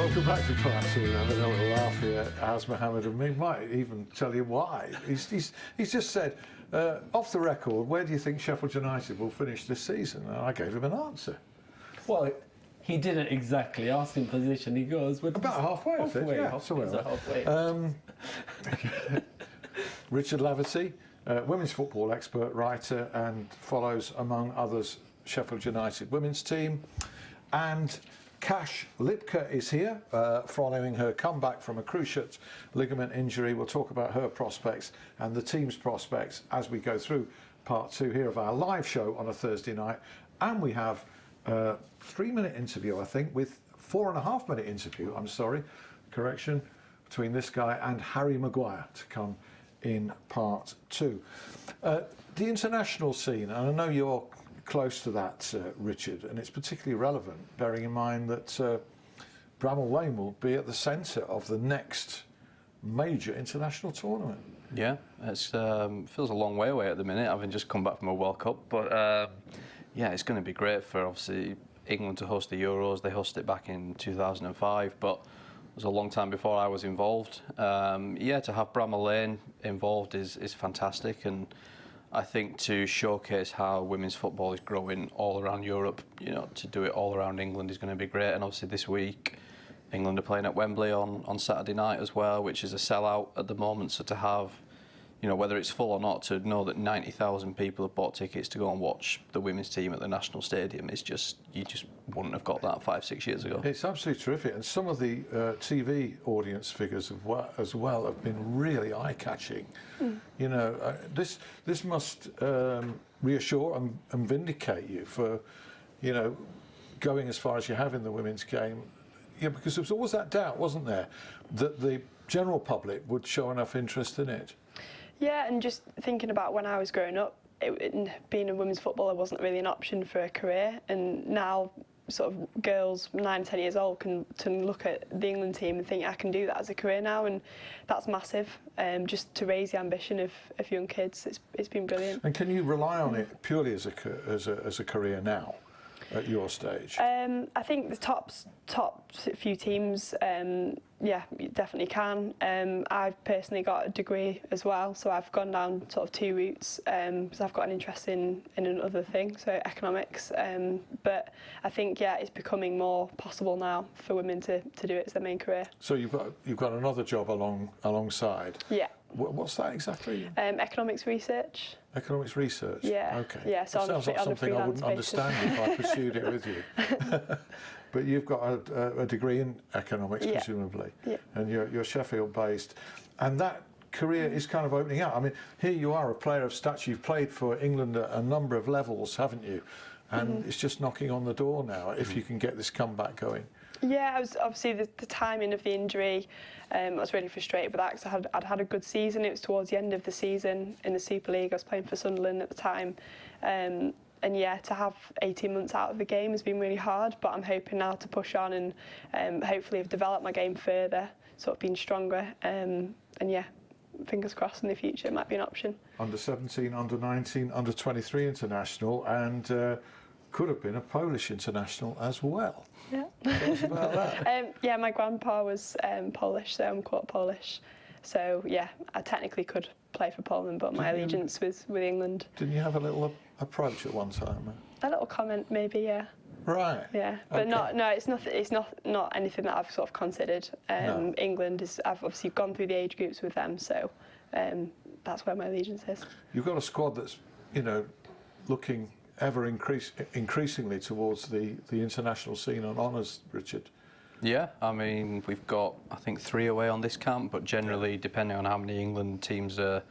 Welcome back to part two. Having a little laugh here, Azz Mohamed, and we might even tell you why. He's just said, off the record, where do you think Sheffield United will finish this season? And I gave him an answer. Well, he didn't exactly ask him position. He goes with about halfway. Halfway. Yeah, somewhere. Halfway. Richard Laverty, women's football expert, writer, and follows, among others, Sheffield United women's team. And Kash Lipka is here, following her comeback from a cruciate ligament injury. We'll talk about her prospects and the team's prospects as we go through part two here of our live show on a Thursday night. And we have a 3-minute interview, I think, with 4.5-minute interview, correction, between this guy and Harry Maguire to come in part two. The international scene, and I know you're close to that, Richard, and it's particularly relevant, bearing in mind that Bramall Lane will be at the centre of the next major international tournament. Yeah, it feels a long way away at the minute, having just come back from a World Cup, but yeah, it's going to be great for, obviously, England to host the Euros. They hosted it back in 2005, but it was a long time before I was involved. Yeah, to have Bramall Lane involved is fantastic, and I think to showcase how women's football is growing all around Europe, you know, to do it all around England is going to be great. And obviously this week, England are playing at Wembley on Saturday night as well, which is a sellout at the moment. So to have, you know, whether it's full or not, to know that 90,000 people have bought tickets to go and watch the women's team at the National Stadium is just, you just wouldn't have got that 5-6 years ago. It's absolutely terrific, and some of the TV audience figures as well have been really eye-catching. You know, this must reassure and vindicate you for, you know, going as far as you have in the women's game. Yeah, because there was always that doubt, wasn't there, that the general public would show enough interest in it. Yeah, and just thinking about when I was growing up, being a women's footballer wasn't really an option for a career, and now sort of girls 9, 10 years old can look at the England team and think I can do that as a career now, and that's massive. Just to raise the ambition of young kids, it's been brilliant. And can you rely on it purely as a career now, at your stage? I think the top few teams, yeah, you definitely can. I've personally got a degree as well, so I've gone down sort of 2 routes. So I've got an interest in another thing, so economics. But I think, yeah, it's becoming more possible now for women to do it as their main career. So you've got another job alongside. Yeah. What's that exactly? Economics research. Economics research. Yeah. Okay. Yeah. So sounds like something I wouldn't understand if I pursued it with you. But you've got a degree in economics, presumably, and you're Sheffield based, and that career is kind of opening out. I mean, here you are, a player of stature. You've played for England at a number of levels, haven't you? And it's just knocking on the door now. If you can get this comeback going. Yeah, I was obviously the timing of the injury. I was really frustrated with that because I'd had a good season. It was towards the end of the season in the Super League. I was playing for Sunderland at the time. And yeah, to have 18 months out of the game has been really hard, but I'm hoping now to push on and hopefully have developed my game further, sort of being stronger. And yeah, fingers crossed in the future it might be an option. Under 17, under 19, under 23 international, and could have been a Polish international as well. Yeah. Tell us about that. Yeah, my grandpa was Polish, so I'm quite Polish. So yeah, I technically could play for Poland, but my allegiance was with England. Didn't you have a little approach at one time? A little comment, maybe, yeah. Right. Yeah, but okay. no, it's nothing. It's not anything that I've sort of considered. No. England is. I've obviously gone through the age groups with them, so that's where my allegiance is. You've got a squad that's, you know, looking ever increasingly towards the international scene on honours, Richard. Yeah, I mean, we've got, I think, 3 away on this camp, but generally, depending on how many England teams are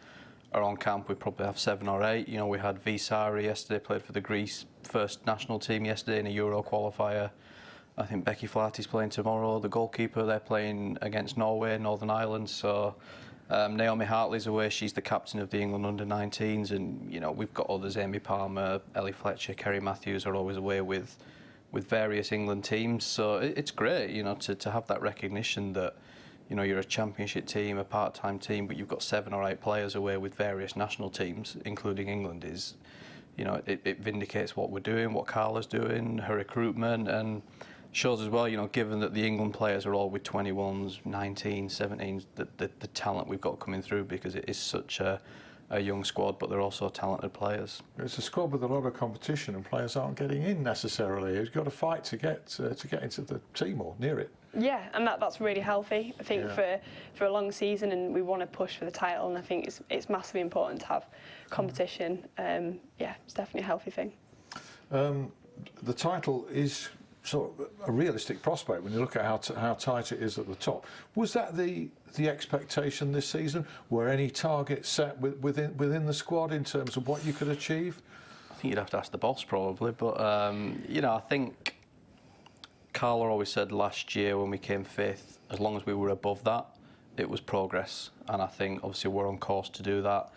on camp, we probably have 7 or 8. You know, we had Visari yesterday, played for the Greece first national team yesterday in a Euro qualifier. I think Becky Flaherty's playing tomorrow, the goalkeeper. They're playing against Norway, Northern Ireland. So Naomi Hartley's away. She's the captain of the England under-19s, and you know, we've got others. Amy Palmer, Ellie Fletcher, Kerry Matthews are always away with various England teams. So it's great, you know, to have that recognition that, you know, you're a championship team, a part-time team, but you've got 7 or 8 players away with various national teams, including England. Is, you know, it vindicates what we're doing, what Carla's doing, her recruitment, and shows as well, given that the England players are all with 21s, 19s, 17s, the talent we've got coming through, because it is such a young squad, but they're also talented players. It's a squad with a lot of competition, and players aren't getting in necessarily. You've got to fight to get into the team or near it. Yeah, and that's really healthy. I think for a long season, and we want to push for the title, and I think it's massively important to have competition. It's definitely a healthy thing. The title is sort of a realistic prospect when you look at how tight it is at the top. Was that the expectation this season? Were any targets set within the squad in terms of what you could achieve? I think you'd have to ask the boss probably, but I think Carla always said last year when we came 5th, as long as we were above that, it was progress, and I think obviously we're on course to do that.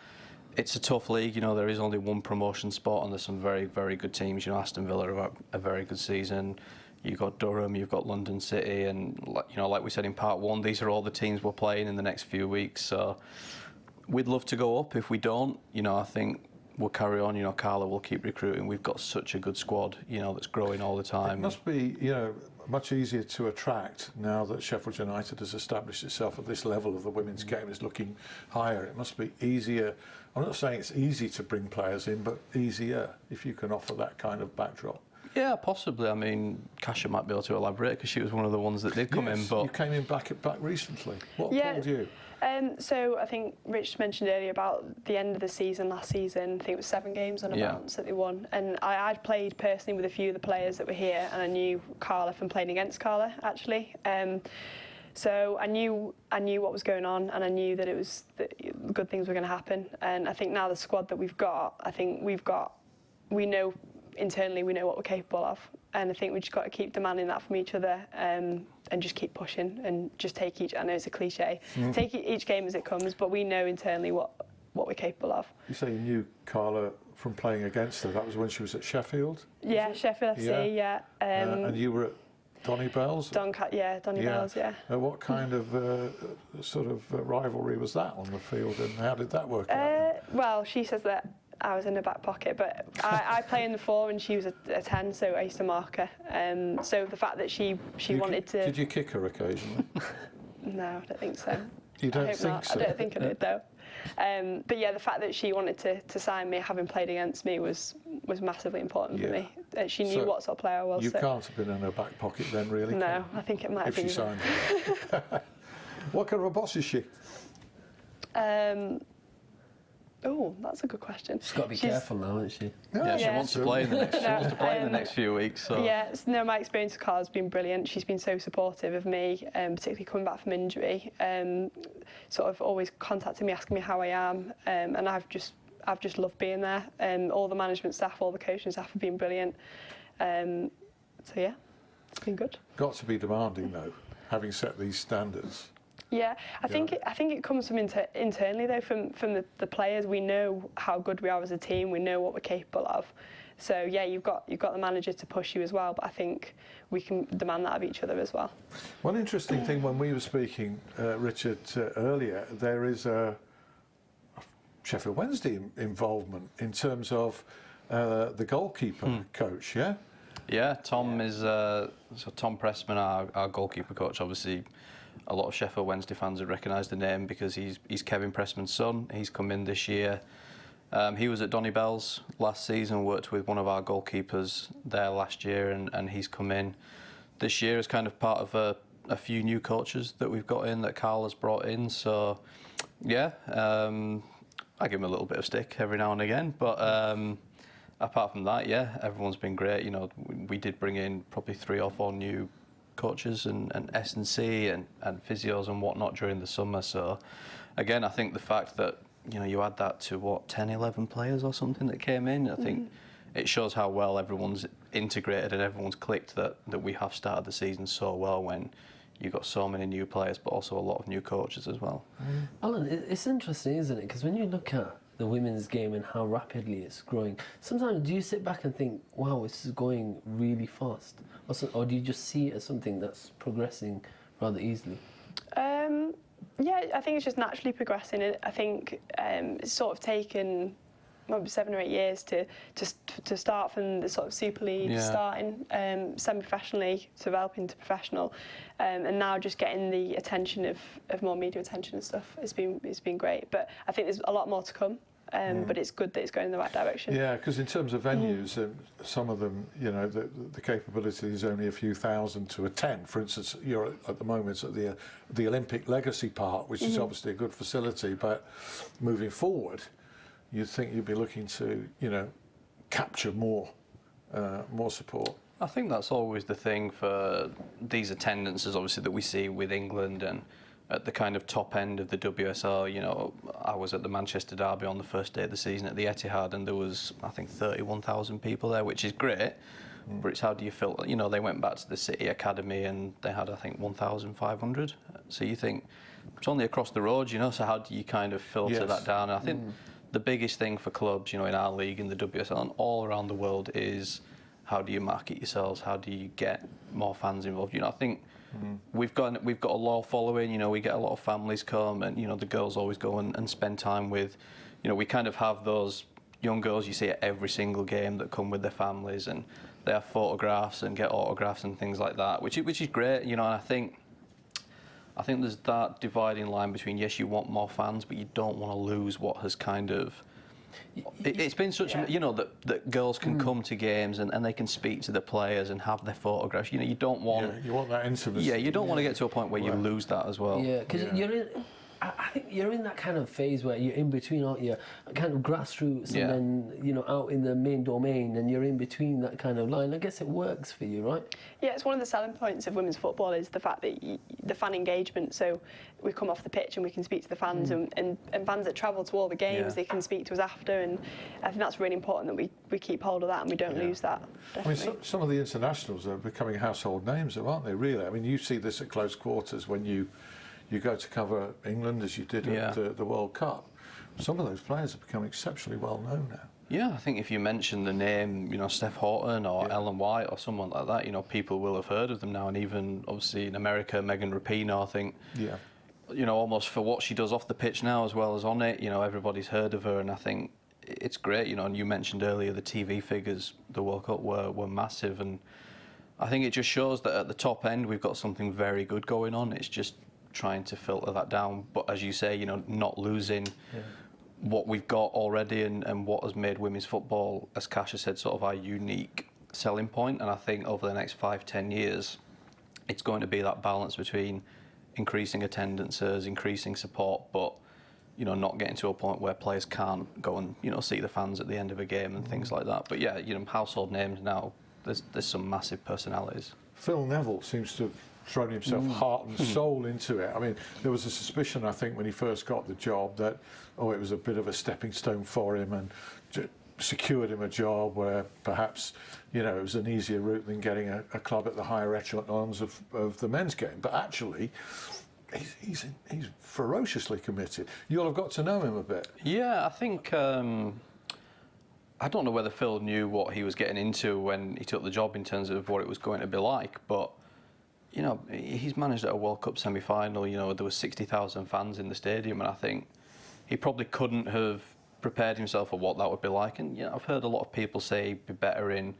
It's a tough league, there is only one promotion spot, and there's some very, very good teams. Aston Villa have had a very good season. You've got Durham, you've got London City, and like we said in part 1, these are all the teams we're playing in the next few weeks. So we'd love to go up. If we don't, I think we'll carry on. Carla will keep recruiting. We've got such a good squad, that's growing all the time. It must be, much easier to attract now that Sheffield United has established itself at this level of the women's game, is looking higher. It must be easier. I'm not saying it's easy to bring players in, but easier if you can offer that kind of backdrop. Yeah, possibly. I mean, Kasia might be able to elaborate, because she was one of the ones that did come in. But you came in back recently. What pulled you? So I think Rich mentioned earlier about the end of the season last season. I think it was 7 games on a bounce that they won, and I'd played personally with a few of the players that were here, and I knew Carla from playing against Carla actually. So I knew what was going on, and I knew that good things were going to happen. And I think now the squad that we've got, we know internally what we're capable of, and I think we just got to keep demanding that from each other, and just keep pushing, and just take each. I know it's a cliche, take each game as it comes, but we know internally what we're capable of. You say you knew Carla from playing against her. That was when she was at Sheffield. Yeah, Sheffield FC. Yeah. And you were at Donny Bell's? Donny Bell's, yeah. What kind of rivalry was that on the field, and how did that work out? Well, she says that I was in her back pocket, but I play in the 4 and she was a 10, so I used to mark her. So the fact that she wanted to... Did you kick her occasionally? No, I don't think so. You don't think so? I don't think I did, though. But yeah, the fact that she wanted to sign me, having played against me, was massively important for me. She knew what sort of player I was. You can't have been in her back pocket then, really? No, I think it might have been. If she signed you. What kind of a boss is she? Oh, that's a good question. She's got to be careful now, isn't she? Yeah, she wants to play in the next few weeks. So. Yeah, my experience with Carla's been brilliant. She's been so supportive of me, particularly coming back from injury. Sort of always contacting me, asking me how I am, and I've just loved being there. All the management staff, all the coaching staff have been brilliant. So yeah, it's been good. Got to be demanding though, having set these standards. Yeah, I think it comes from internally though, from the players. We know how good we are as a team. We know what we're capable of. So yeah, you've got the manager to push you as well. But I think we can demand that of each other as well. One interesting thing when we were speaking, Richard, earlier, there is a Sheffield Wednesday involvement in terms of the goalkeeper coach. Yeah. Yeah, Tom is so Tom Pressman, our goalkeeper coach. Obviously, a lot of Sheffield Wednesday fans would recognise the name because he's Kevin Pressman's son. He's come in this year. He was at Donny Bell's last season, worked with one of our goalkeepers there last year, and he's come in this year as kind of part of a few new coaches that we've got in that Carl has brought in. So, yeah, I give him a little bit of stick every now and again, but apart from that, yeah, everyone's been great. You know, we did bring in probably 3 or 4 new coaches and S&C and physios and whatnot during the summer. So, again, I think the fact that you add that to 10, 11 players or something that came in, I think it shows how well everyone's integrated and everyone's clicked that we have started the season so well when you've got so many new players but also a lot of new coaches as well. Alan, it's interesting, isn't it? Because when you look at the women's game and how rapidly it's growing, sometimes do you sit back and think, wow, this is going really fast? Or do you just see it as something that's progressing rather easily? Yeah, I think it's just naturally progressing. I think it's sort of taken maybe 7 or 8 years to start from the sort of Super League, starting semi-professionally, developing to professional, and now just getting the attention of more media attention and stuff. It's been great, but I think there's a lot more to come. But it's good that it's going in the right direction. Yeah, because in terms of venues, some of them, you know, the capability is only a few thousand to attend. For instance, you're at the moment at the Olympic Legacy Park, which is obviously a good facility, but moving forward, you'd think you'd be looking to, you know, capture more support. I think that's always the thing for these attendances, obviously, that we see with England and at the kind of top end of the WSL. You know, I was at the Manchester Derby on the first day of the season at the Etihad, and there was, I think, 31,000 people there, which is great. But it's how do you filter? You know, they went back to the City Academy and they had, I think, 1,500. So you think it's only across the road, you know. So how do you kind of filter that down? And I think the biggest thing for clubs, you know, in our league, in the WSL, and all around the world, is how do you market yourselves? How do you get more fans involved? You know, I think. We've got a loyal following. You know, we get a lot of families come, and you know the girls always go and spend time with. You know, we kind of have those young girls you see at every single game that come with their families, and they have photographs and get autographs and things like that, which is great. You know, and I think there's that dividing line between, yes, you want more fans, but you don't want to lose what has kind of. It's been such a, you know, that girls can come to games and they can speak to the players and have their photographs. You know, you don't want. Yeah, you want that intimacy. Yeah, you don't want to get to a point where you lose that as well. Yeah, because you're in. I think you're in that kind of phase where you're in between, aren't you? Kind of grassroots, and then, you know, out in the main domain, and you're in between that kind of line. I guess it works for you, right? Yeah, it's one of the selling points of women's football is the fact that the fan engagement. So we come off the pitch and we can speak to the fans, and fans that travel to all the games, they can speak to us after, and I think that's really important that we keep hold of that and we don't lose that. Definitely. I mean, some of the internationals are becoming household names, aren't they? Really, I mean, you see this at close quarters when you go to cover England, as you did at the World Cup. Some of those players have become exceptionally well known now. Yeah, I think if you mention the name, you know, Steph Houghton or Ellen White or someone like that, you know, people will have heard of them now. And even, obviously, in America, Megan Rapinoe, I think, you know, almost for what she does off the pitch now as well as on it, you know, everybody's heard of her. And I think it's great, you know, and you mentioned earlier the TV figures, the World Cup were massive. And I think it just shows that at the top end, we've got something very good going on. It's just trying to filter that down, but as you say, you know, not losing what we've got already and what has made women's football, as Kasia said, sort of our unique selling point. And I think over the next 5-10 years, it's going to be that balance between increasing attendances, increasing support, but, you know, not getting to a point where players can't go and, you know, see the fans at the end of a game and things like that. But yeah, you know, household names now, there's some massive personalities. Phil Neville seems to have thrown himself heart and soul into it. I mean, there was a suspicion, I think, when he first got the job that, it was a bit of a stepping stone for him and secured him a job where perhaps, you know, it was an easier route than getting a club at the higher echelons of the men's game. But actually, he's ferociously committed. You'll have got to know him a bit. Yeah, I think... I don't know whether Phil knew what he was getting into when he took the job in terms of what it was going to be like, but you know, he's managed at a World Cup semi-final. You know, there were 60,000 fans in the stadium, and I think he probably couldn't have prepared himself for what that would be like. And you know, I've heard a lot of people say he'd be better in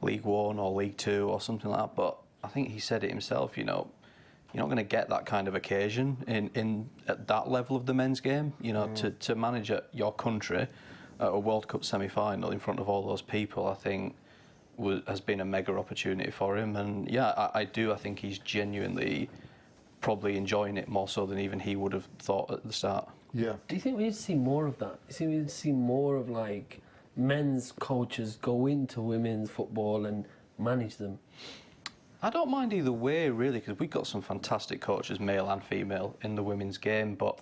League One or League Two or something like that, but I think he said it himself. You know, you're not going to get that kind of occasion in at that level of the men's game. You know, to manage at your country at a World Cup semi-final in front of all those people, I think has been a mega opportunity for him. And yeah, I think he's genuinely probably enjoying it more so than even he would have thought at the start. Yeah. Do you think we need to see more of that? Do you think we need to see more of like men's coaches go into women's football and manage them? I don't mind either way, really, because we've got some fantastic coaches, male and female, in the women's game, but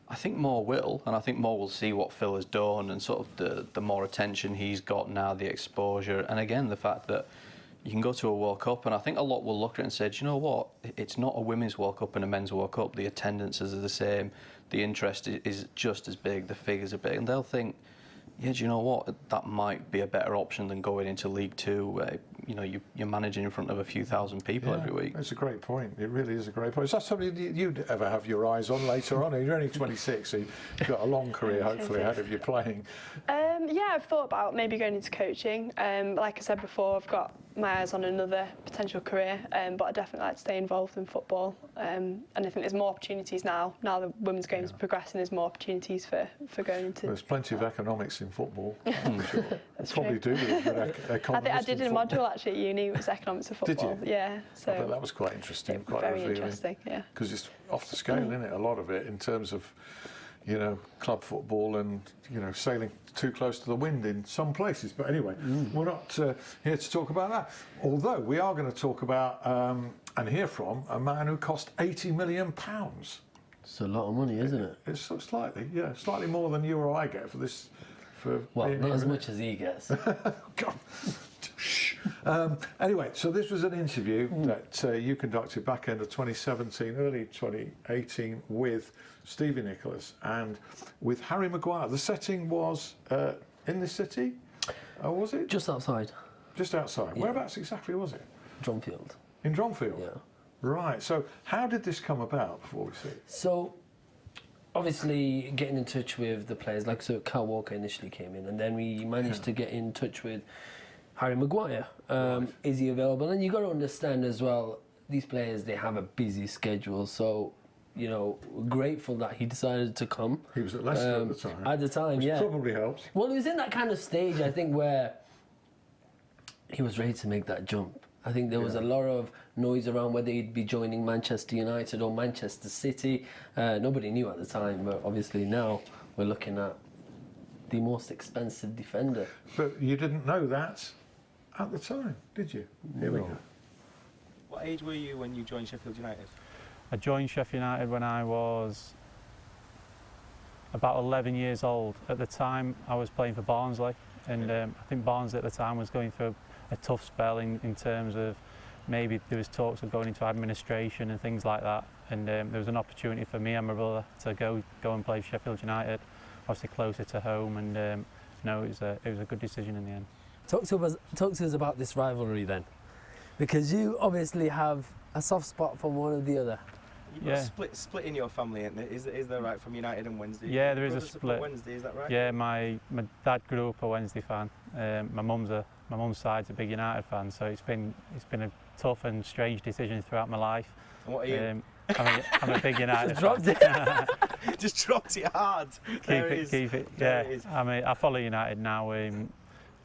I think more will, and I think more will see what Phil has done and sort of the more attention he's got now, the exposure, and again, the fact that you can go to a World Cup, and I think a lot will look at it and say, do you know what, it's not a women's World Cup and a men's World Cup, the attendances are the same, the interest is just as big, the figures are big, and they'll think, yeah, do you know what, that might be a better option than going into League Two, where you know you're managing in front of a few thousand people every week. That's a great point. It really is a great point. Is that something you'd ever have your eyes on later on? You're only 26, so you've got a long career hopefully ahead of you playing. Yeah, I've thought about maybe going into coaching. Like I said before, I've got my eyes on another potential career, but I definitely like to stay involved in football. And I think there's more opportunities now. Now the women's game's progressing, there's more opportunities for going into. There's plenty of economics in football, I'm sure. That's Probably true. do with I think I did a module actually at uni. It was economics of Did football. you? Yeah. So I bet that was quite interesting, quite very revealing. interesting. Yeah. Because it's off the scale, isn't it? A lot of it in terms of, you know, club football and, you know, sailing too close to the wind in some places. But anyway, we're not here to talk about that. Although we are going to talk about and hear from a man who cost £80 million. It's a lot of money, isn't it? It's slightly more than you or I get for this. Well, being not here, as isn't much as he gets. God. Shh. Anyway, so this was an interview that you conducted back end of 2017, early 2018 with Stevie Nicholas and with Harry Maguire. The setting was in the city, or was it? Just outside. Just outside. Yeah. Whereabouts exactly was it? Drumfield. In Drumfield? Yeah. Right. So how did this come about before we see it? So, obviously, getting in touch with the players, like so Kyle Walker initially came in, and then we managed to get in touch with Harry Maguire. Is he available? And you got to understand as well, these players, they have a busy schedule, so, you know, we're grateful that he decided to come. He was at Leicester at the time. At the time, which yeah. probably helps. Well, he was in that kind of stage, I think, where he was ready to make that jump. I think there was a lot of noise around whether he'd be joining Manchester United or Manchester City. Nobody knew at the time, but obviously now we're looking at the most expensive defender. But you didn't know that at the time, did you? Here we No. go. What age were you when you joined Sheffield United? I joined Sheffield United when I was about 11 years old. At the time, I was playing for Barnsley, and I think Barnsley at the time was going through a tough spell in terms of maybe there was talks of going into administration and things like that. And there was an opportunity for me and my brother to go and play for Sheffield United, obviously closer to home, and no, it was a good decision in the end. Talk to us about this rivalry then, because you obviously have a soft spot for one or the other. You've got a split in your family, isn't there? Is there right from United and Wednesday? Yeah, there is Your a brother support split. Wednesday, is that right? Yeah, my dad grew up a Wednesday fan. My mum's side's a big United fan, so it's been a tough and strange decision throughout my life. And what are you? I'm a big United fan. Dropped it. Just dropped it hard. There it is. Keep it. There Yeah, it is. I follow United now.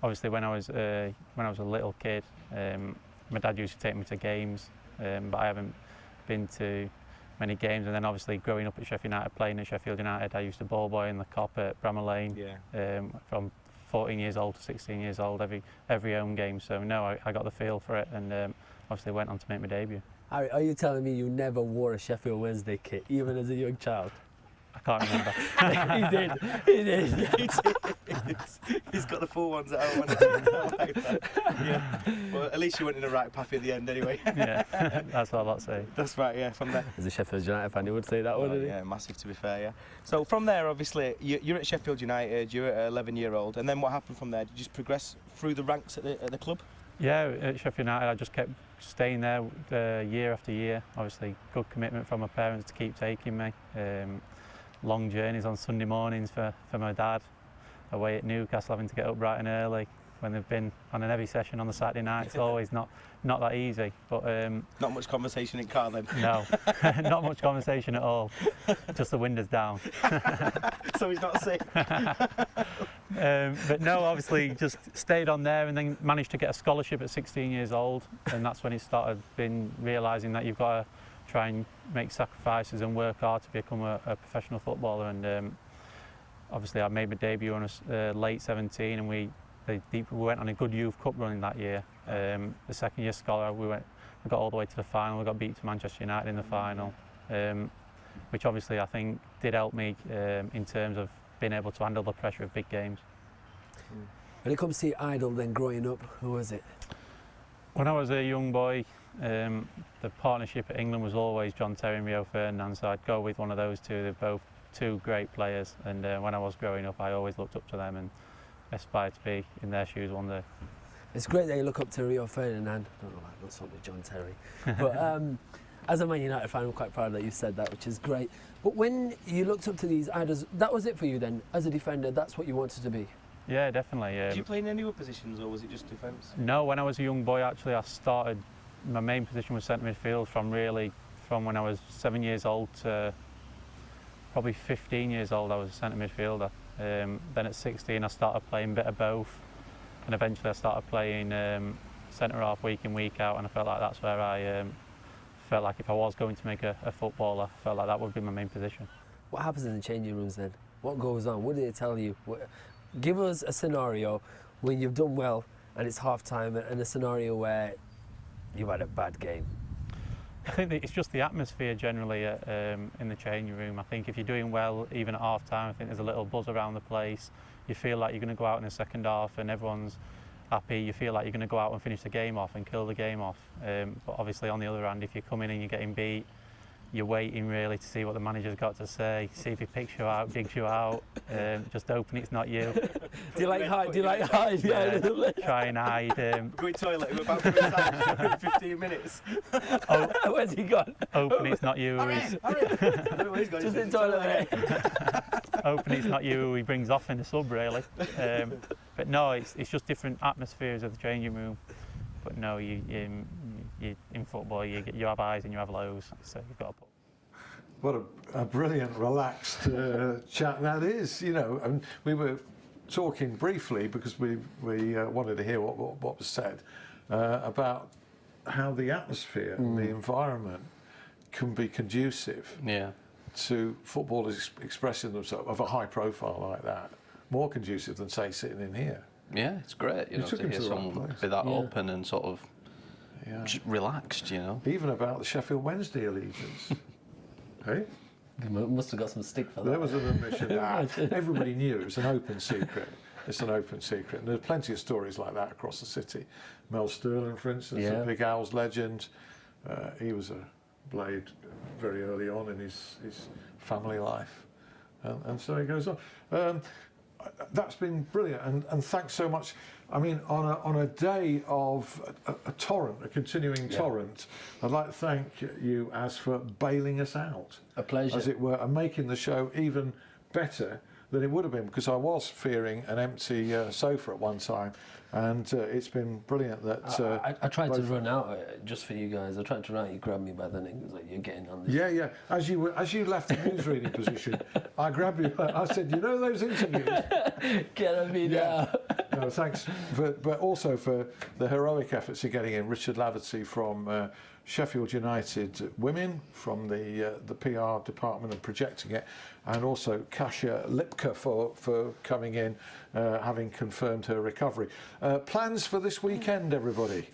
Obviously, when I was a little kid, my dad used to take me to games, but I haven't been to many games. And then obviously growing up at Sheffield United, playing at Sheffield United, I used to ball boy in the Cop at Bramall Lane. Yeah. From 14 years old to 16 years old, every home game. So no, I got the feel for it, and obviously went on to make my debut. Harry, are you telling me you never wore a Sheffield Wednesday kit, even as a young child? I can't remember. He did. He's got the full ones at home. I like that. Yeah. Well, at least you went in the right path in the end, anyway. Yeah, that's all I'd say. That's right. Yeah, from there. As a Sheffield United fan, you would say that, wouldn't he? Yeah, massive to be fair. Yeah. So from there, obviously, you're at Sheffield United. You're at 11-year-old, and then what happened from there? Did you just progress through the ranks at the club? Yeah, at Sheffield United, I just kept staying there year after year. Obviously, good commitment from my parents to keep taking me. Long journeys on Sunday mornings for my dad, away at Newcastle, having to get up bright and early when they've been on an heavy session on the Saturday night. It's always not that easy. But not much conversation in car then. No, not much conversation at all. Just the windows down. So he's not sick. But no, obviously just stayed on there, and then managed to get a scholarship at 16 years old, and that's when it started realising that you've got to try and make sacrifices and work hard to become a professional footballer. And obviously I made my debut on a late 17, and we went on a good youth cup run in that year. The second year scholar, we got all the way to the final. We got beat to Manchester United in the final, which obviously I think did help me in terms of being able to handle the pressure of big games. When it comes to your idol then growing up, who was it? When I was a young boy, the partnership at England was always John Terry and Rio Ferdinand, so I'd go with one of those two. They're both two great players, and when I was growing up, I always looked up to them and aspired to be in their shoes one day. It's great that you look up to Rio Ferdinand. I don't know about what's up with John Terry, but as a Man United fan, I'm quite proud that you said that, which is great. But when you looked up to these idols, that was it for you then, as a defender. That's what you wanted to be. Yeah, definitely. Did you play in any other positions, or was it just defence? No, when I was a young boy, actually, I started. My main position was centre midfield from when I was 7 years old to probably 15 years old. I was a centre midfielder. Then at 16, I started playing a bit of both, and eventually I started playing centre half week in, week out, and I felt like that's where I felt like if I was going to make a footballer, I felt like that would be my main position. What happens in the changing rooms then? What goes on? What do they tell you? Give us a scenario when you've done well and it's half time, and a scenario where you've had a bad game. I think that it's just the atmosphere generally in the changing room. I think if you're doing well, even at half time, I think there's a little buzz around the place. You feel like you're going to go out in the second half and everyone's happy. You feel like you're going to go out and finish the game off and kill the game off. But obviously on the other hand, if you come in and you're getting beat, you're waiting really to see what the manager's got to say, see if he picks you out, digs you out, just hoping it's not you. Do you like hide? Yeah, try and hide. Go to the toilet, we're about to go inside in 15 minutes. Where's he gone? Hoping it's not you. Just in the toilet. Hoping it's not you who he brings off in the sub, really. But no, it's just different atmospheres of the changing room. But no, you in football, you have highs and you have lows, so you've got to put. What a brilliant, relaxed chat that is. You know, and we were talking briefly because we wanted to hear what was said about how the atmosphere and the environment can be conducive to footballers expressing themselves of a high profile like that. More conducive than, say, sitting in here. Yeah, it's great, you know, to hear someone be that open and sort of just relaxed, you know. Even about the Sheffield Wednesday allegiance. Hey? Must have got some stick for that. There was an admission. Everybody knew it was an open secret. It's an open secret. And there's plenty of stories like that across the city. Mel Sterling, for instance, a Big Owls legend. He was a Blade very early on in his family life. And so he goes on. That's been brilliant, and thanks so much. I mean, on a day of a torrent, a continuing torrent, I'd like to thank you, Azz, for bailing us out. A pleasure. As it were, and making the show even better than it would have been, because I was fearing an empty sofa at one time, and it's been brilliant that... I tried to run out just for you guys. I tried to run out, you grabbed me by the neck. It was like, you're getting on this. Yeah. As you left the newsreading position, I grabbed you. I said, you know those interviews? Get on me now. No, thanks, but also for the heroic efforts you're getting in. Richard Laverty from Sheffield United Women, from the PR department and projecting it, and also Kasia Lipka for coming in, having confirmed her recovery. Plans for this weekend, everybody?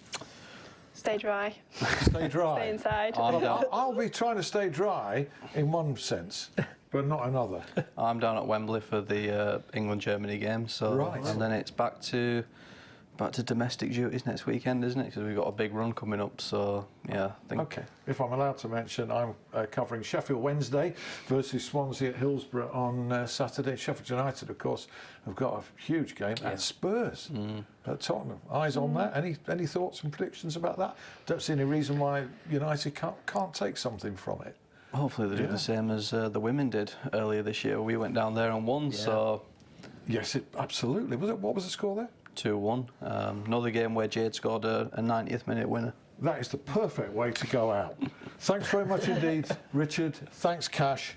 Stay dry. Stay dry. Stay inside. I'll be trying to stay dry in one sense, but not another. I'm down at Wembley for the England-Germany game, so and then it's back to domestic duties next weekend, isn't it? Because we've got a big run coming up, so yeah, I think... Okay, if I'm allowed to mention, I'm covering Sheffield Wednesday versus Swansea at Hillsborough on Saturday. Sheffield United, of course, have got a huge game at Spurs at Tottenham. Eyes on that? Any thoughts and predictions about that? Don't see any reason why United can't take something from it. Hopefully they do the same as the women did earlier this year. We went down there and won, so... Yes, absolutely. What was the score there? 2-1. Another game where Jade scored a 90th minute winner. That is the perfect way to go out. Thanks very much indeed, Richard. Thanks, Cash.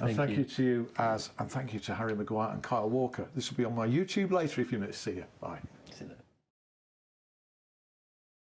And thank you to you, Azz. And thank you to Harry Maguire and Kyle Walker. This will be on my YouTube later if you miss. See you. Bye. See you later.